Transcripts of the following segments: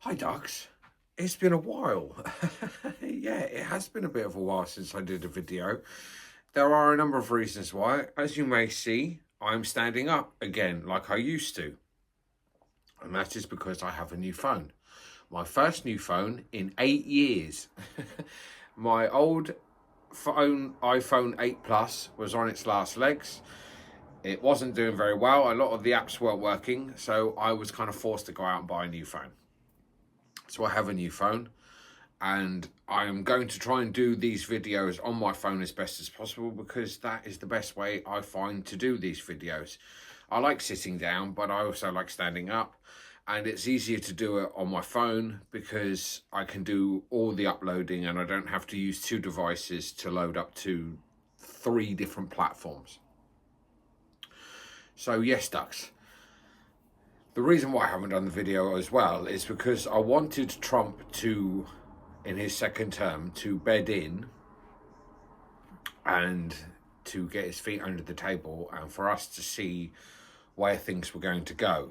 Hi, Ducks. It's been a while. Yeah, it has been a bit of a while since I did a video. There are a number of reasons why. As you may see, I'm standing up again like I used to. And that is because I have a new phone. My first new phone in 8 years. My old phone, iPhone 8 Plus, was on its last legs. It wasn't doing very well. A lot of the apps weren't working, so I was kind of forced to go out and buy a new phone. So I have a new phone, and I am going to try and do these videos on my phone as best as possible because that is the best way I find to do these videos. I like sitting down, but I also like standing up, and it's easier to do it on my phone because I can do all the uploading and I don't have to use two devices to load up to 3 different platforms. So yes, Ducks. The reason why I haven't done the video as well is because I wanted Trump to, in his second term, to bed in and to get his feet under the table and for us to see where things were going to go.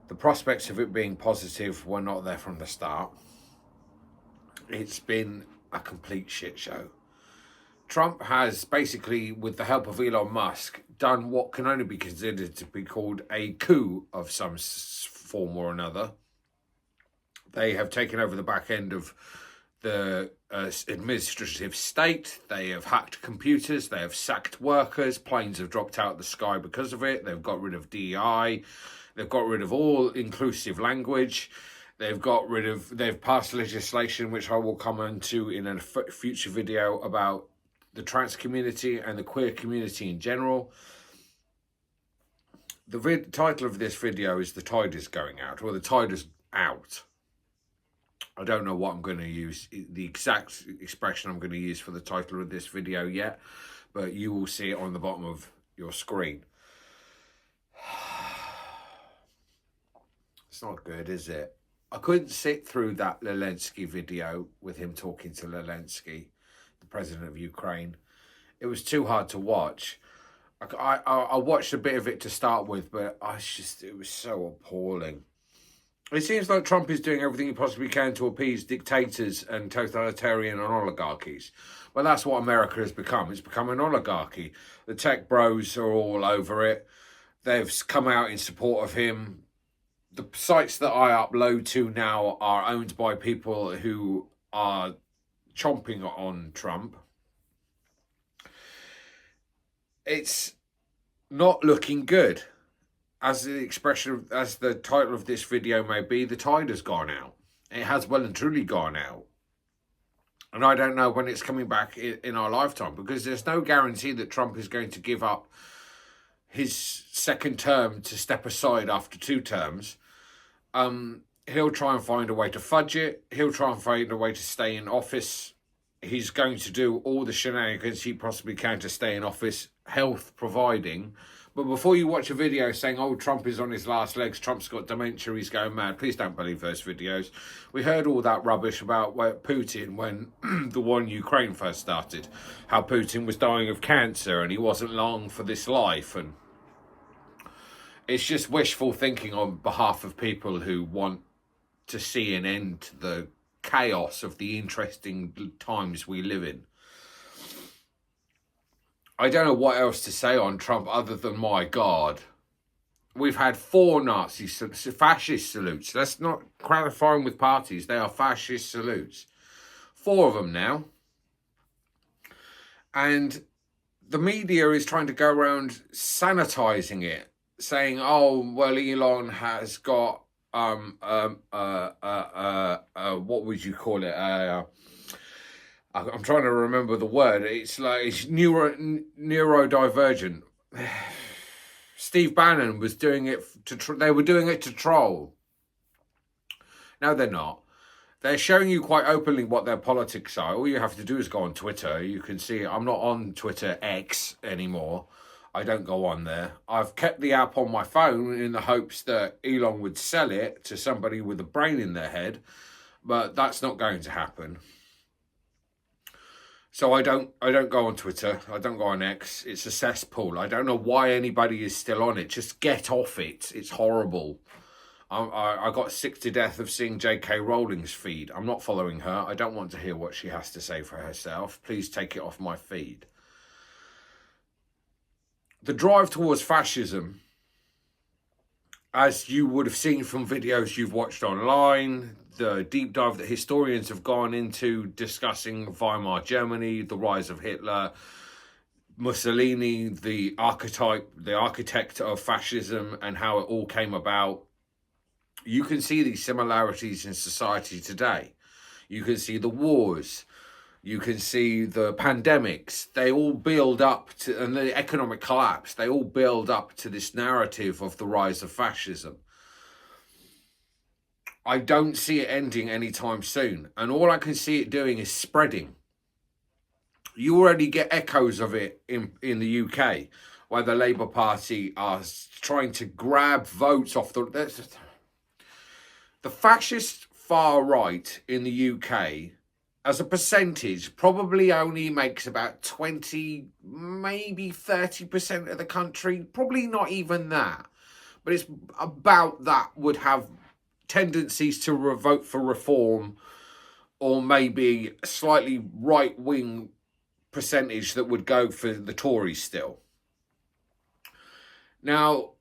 The prospects of it being positive were not there from the start. It's been a complete shit show. Trump has basically, with the help of Elon Musk, done what can only be considered to be called a coup of some form or another. They have taken over the back end of the administrative state. They have hacked computers. They have sacked workers. Planes have dropped out of the sky because of it. They've got rid of DEI. They've got rid of all inclusive language. They've passed legislation, which I will come into in a future video, about the trans community and the queer community in general. The title of this video is "The Tide is Going Out," or "The Tide is Out." I don't know what I'm going to use, the exact expression I'm going to use for the title of this video yet, but you will see it on the bottom of your screen. It's not good, is it? I couldn't sit through that Zelensky video with him talking to Zelensky, the president of Ukraine. It was too hard to watch. I watched a bit of it to start with, but it was so appalling. It seems like Trump is doing everything he possibly can to appease dictators and totalitarian and oligarchies. Well, that's what America has become. It's become an oligarchy. The tech bros are all over it. They've come out in support of him. The sites that I upload to now are owned by people who are chomping on Trump. It's not looking good. As the title of this video may be, the tide has gone out. It has well and truly gone out. And I don't know when it's coming back in our lifetime, because there's no guarantee that Trump is going to give up his second term to step aside after 2 terms. He'll try and find a way to fudge it. He'll try and find a way to stay in office. He's going to do all the shenanigans he possibly can to stay in office, health providing. But before you watch a video saying, oh, Trump is on his last legs, Trump's got dementia, he's going mad, please don't believe those videos. We heard all that rubbish about Putin when the war in Ukraine first started, how Putin was dying of cancer and he wasn't long for this life. And it's just wishful thinking on behalf of people who want to see an end to the chaos of the interesting times we live in. I don't know what else to say on Trump other than, my God. We've had 4 fascist salutes. Let's not clarify them with parties. They are fascist salutes. 4 of them now. And the media is trying to go around sanitizing it, saying, oh, well, Elon has got, what would you call it? I'm trying to remember the word. It's like it's neurodivergent. Steve Bannon was doing it they were doing it to troll. No, they're not. They're showing you quite openly what their politics are. All you have to do is go on Twitter. You can see I'm not on Twitter X anymore. I don't go on there. I've kept the app on my phone in the hopes that Elon would sell it to somebody with a brain in their head, but that's not going to happen. So I don't go on Twitter. I don't go on X. It's a cesspool. I don't know why anybody is still on it. Just get off it. It's horrible. I got sick to death of seeing J.K. Rowling's feed. I'm not following her. I don't want to hear what she has to say for herself. Please take it off my feed. The drive towards fascism, as you would have seen from videos you've watched online, the deep dive that historians have gone into discussing Weimar Germany, the rise of Hitler, Mussolini, the architect of fascism, and how it all came about. You can see these similarities in society today. You can see the wars. You can see the pandemics. They all build up to, and the economic collapse, they all build up to this narrative of the rise of fascism. I don't see it ending anytime soon. And all I can see it doing is spreading. You already get echoes of it in the UK, where the Labour Party are trying to grab votes off the fascist far right in the UK, as a percentage, probably only makes about 20, maybe 30% of the country. Probably not even that. But it's about that would have tendencies to vote for reform, or maybe a slightly right-wing percentage that would go for the Tories still. Now,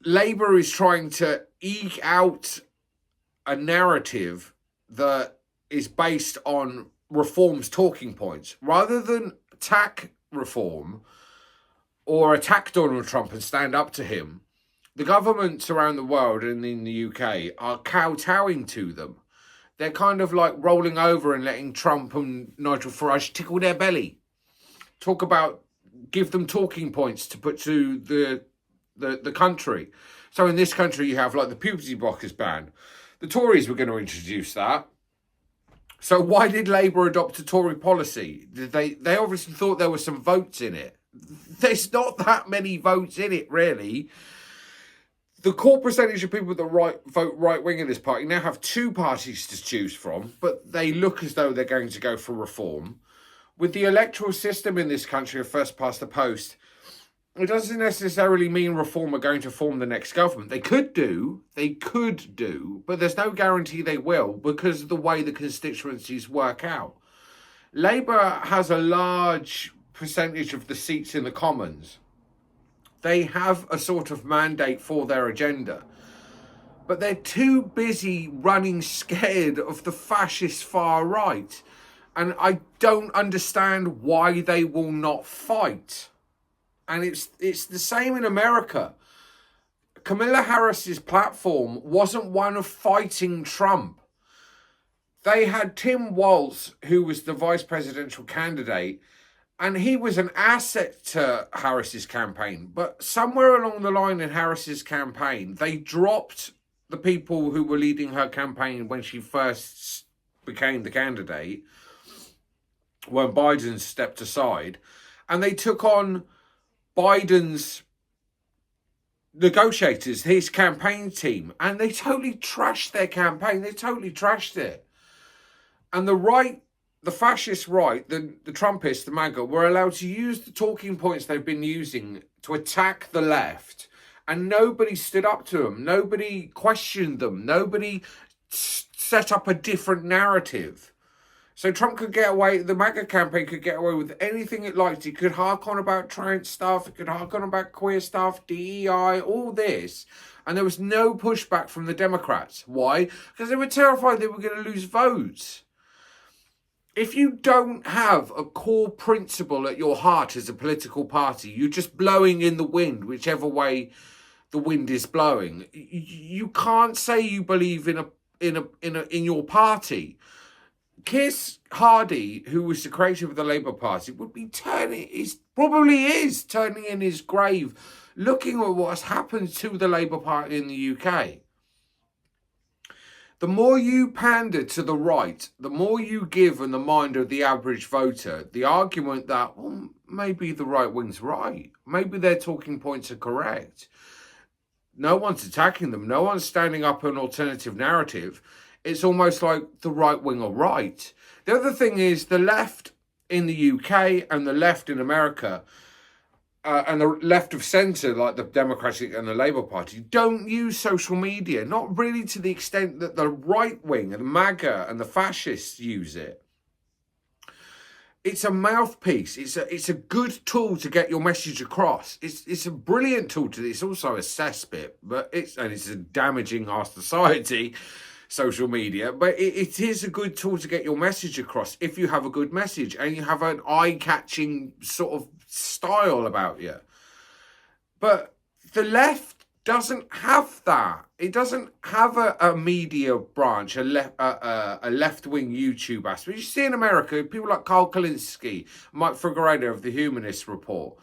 Labour is trying to eke out a narrative that is based on reform's talking points. Rather than attack reform or attack Donald Trump and stand up to him, the governments around the world and in the UK are kowtowing to them. They're kind of like rolling over and letting Trump and Nigel Farage tickle their belly. Give them talking points to put to the country. So in this country, you have like the puberty blockers ban. The Tories were going to introduce that. So why did Labour adopt a Tory policy? They obviously thought there were some votes in it. There's not that many votes in it, really. The core percentage of people that vote right-wing in this party now have two parties to choose from, but they look as though they're going to go for reform. With the electoral system in this country of first past the post, it doesn't necessarily mean reform are going to form the next government. They could do, but there's no guarantee they will because of the way the constituencies work out. Labour has a large percentage of the seats in the Commons. They have a sort of mandate for their agenda, but they're too busy running scared of the fascist far right. And I don't understand why they will not fight. And it's the same in America. Kamala Harris's platform wasn't one of fighting Trump. They had Tim Walz, who was the vice presidential candidate, and he was an asset to Harris's campaign. But somewhere along the line in Harris's campaign, they dropped the people who were leading her campaign when she first became the candidate, when Biden stepped aside, and they took on Biden's negotiators, his campaign team, and they totally trashed their campaign. They totally trashed it. And the right, the fascist right, the Trumpists, the MAGA, were allowed to use the talking points they've been using to attack the left. And nobody stood up to them. Nobody questioned them. Nobody set up a different narrative. So Trump could get away, the MAGA campaign could get away with anything it liked. It could hark on about trans stuff. It could hark on about queer stuff, DEI, all this. And there was no pushback from the Democrats. Why? Because they were terrified they were going to lose votes. If you don't have a core principle at your heart as a political party, you're just blowing in the wind, whichever way the wind is blowing. You can't say you believe in your party. Keir Hardie, who was the creator of the Labour Party, would be turning in his grave, looking at what's happened to the Labour Party in the UK. The more you pander to the right, the more you give in the mind of the average voter the argument that, well, maybe the right wing's right. Maybe their talking points are correct. No one's attacking them. No one's standing up an alternative narrative. It's almost like the right wing are right. The other thing is the left in the UK and the left in America and the left of centre, like the Democratic and the Labour Party, don't use social media, not really to the extent that the right wing and the MAGA and the fascists use it. It's a mouthpiece. It's a good tool to get your message across. It's a brilliant tool to. It's also a cesspit, but it's damaging our society, social media. But it is a good tool to get your message across if you have a good message and you have an eye-catching sort of style about you. But the left doesn't have that. It doesn't have a media branch, a left-wing YouTube aspect. You see in America, people like Carl Kalinske, Mike Figueredo of the Humanist Report,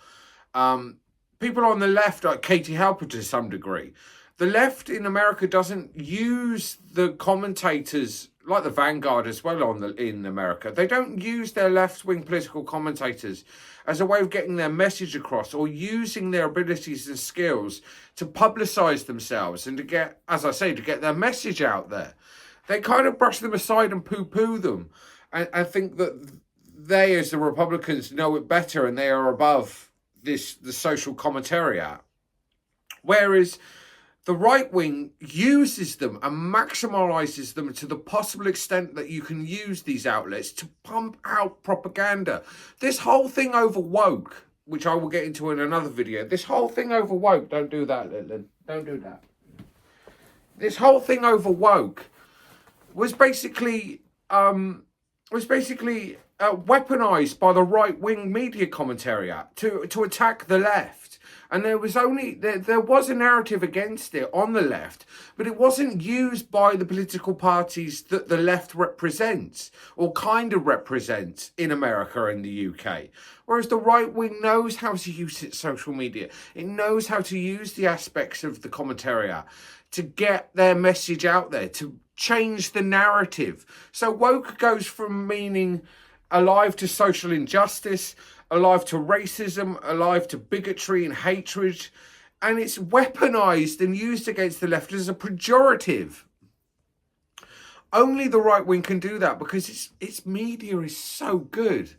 people on the left, like Katie Halper to some degree. The left in America doesn't use the commentators, like the Vanguard as well in America. They don't use their left-wing political commentators as a way of getting their message across or using their abilities and skills to publicise themselves and to get, as I say, to get their message out there. They kind of brush them aside and poo-poo them and think that they, as the Republicans, know it better and they are above the social commentariat. Whereas the right wing uses them and maximalizes them to the possible extent that you can use these outlets to pump out propaganda. This whole thing over woke, which I will get into in another video, this whole thing over woke, don't do that, Littleton, don't do that. This whole thing over woke was basically weaponized by the right wing media commentariat to attack the left. And there was a narrative against it on the left, but it wasn't used by the political parties that the left represents or kind of represents in America and the UK. Whereas the right wing knows how to use its social media. It knows how to use the aspects of the commentariat to get their message out there, to change the narrative. So woke goes from meaning alive to social injustice, alive to racism, alive to bigotry and hatred, and it's weaponized and used against the left as a pejorative. Only the right wing can do that because its media is so good.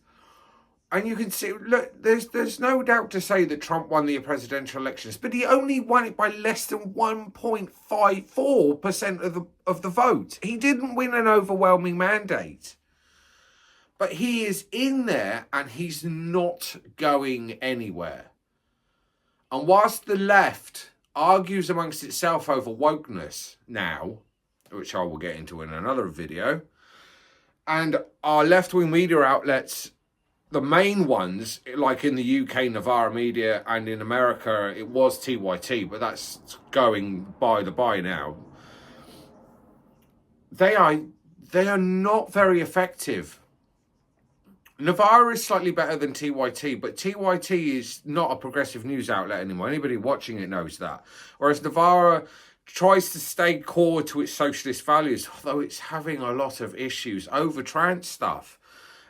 And you can see, look, there's no doubt to say that Trump won the presidential elections, but he only won it by less than 1.54% of the vote. He didn't win an overwhelming mandate. But he is in there and he's not going anywhere. And whilst the left argues amongst itself over wokeness now, which I will get into in another video, and our left-wing media outlets, the main ones, like in the UK, Novara Media, and in America, it was TYT, but that's going by the by now. They are not very effective. Novara is slightly better than TYT, but TYT is not a progressive news outlet anymore. Anybody watching it knows that. Whereas Novara tries to stay core to its socialist values, although it's having a lot of issues over trans stuff.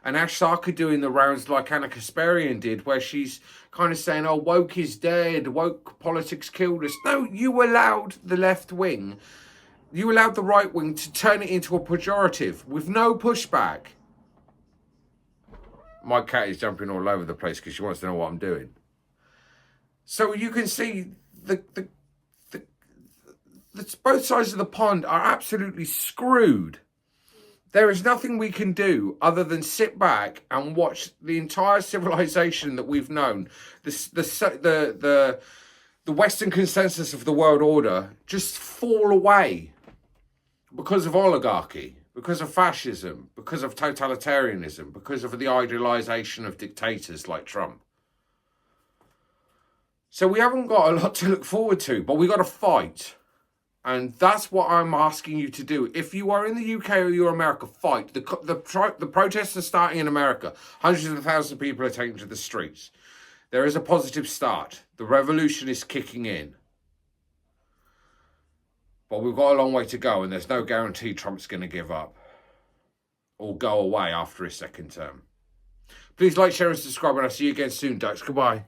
And Ash Sarkar doing the rounds like Anna Kasparian did, where she's kind of saying, oh, woke is dead, woke politics killed us. No, you allowed the left wing, you allowed the right wing to turn it into a pejorative with no pushback. My cat is jumping all over the place because she wants to know what I'm doing. So you can see both sides of the pond are absolutely screwed. There is nothing we can do other than sit back and watch the entire civilization that we've known, the Western consensus of the world order, just fall away because of oligarchy, because of fascism, because of totalitarianism, because of the idealization of dictators like Trump. So we haven't got a lot to look forward to, but we got to fight. And that's what I'm asking you to do. If you are in the UK or you're America, fight. The protests are starting in America. Hundreds of thousands of people are taking to the streets. There is a positive start. The revolution is kicking in. But we've got a long way to go, and there's no guarantee Trump's going to give up or go away after his second term. Please like, share, and subscribe, and I'll see you again soon, Dukes. Goodbye.